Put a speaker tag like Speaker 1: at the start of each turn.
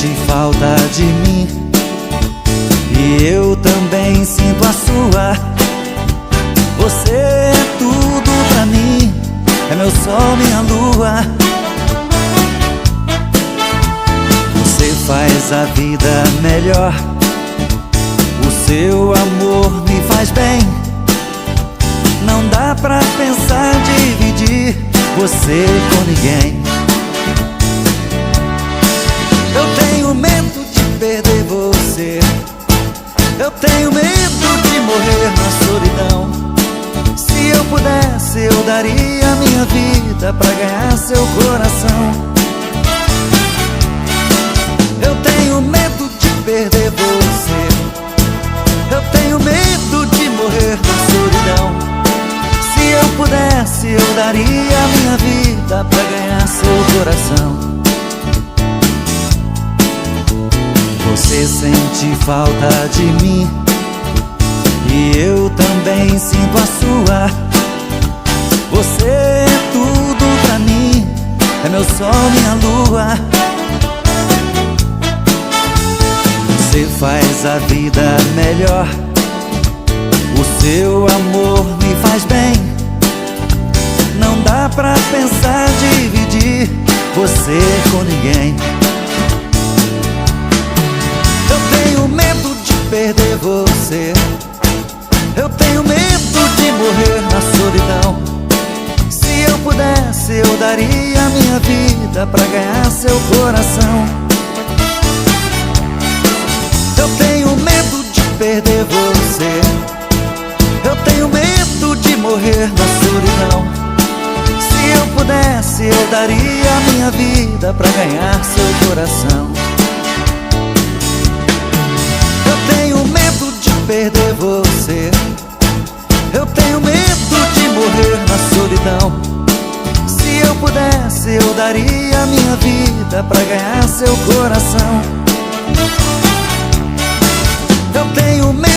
Speaker 1: sente falta de mim e eu também sinto a sua. Você é tudo pra mim, é meu sol, minha lua. Você faz a vida melhor, o seu amor me faz bem. Não dá pra pensar dividir você com ninguém. Eu tenho medo de perder você, eu tenho medo de morrer na solidão. Se eu pudesse, eu daria minha vida pra ganhar seu coração. Eu tenho medo de perder você, eu tenho medo de morrer na solidão. Se eu pudesse, eu daria minha vida pra ganhar seu coração. Você sente falta de mim e eu também sinto a sua. Você é tudo pra mim, é meu sol, minha lua. Você faz a vida melhor, o seu amor me faz bem. Não dá pra pensar dividir você com ninguém. Eu tenho medo de perder você, eu tenho medo de morrer na solidão. Se eu pudesse, eu daria minha vida pra ganhar seu coração. Eu tenho medo de perder você, eu tenho medo de morrer na solidão. Se eu pudesse, eu daria minha vida pra ganhar seu coração. Eu tenho medo de perder você, eu tenho medo de morrer na solidão. Se eu pudesse, eu daria minha vida pra ganhar seu coração.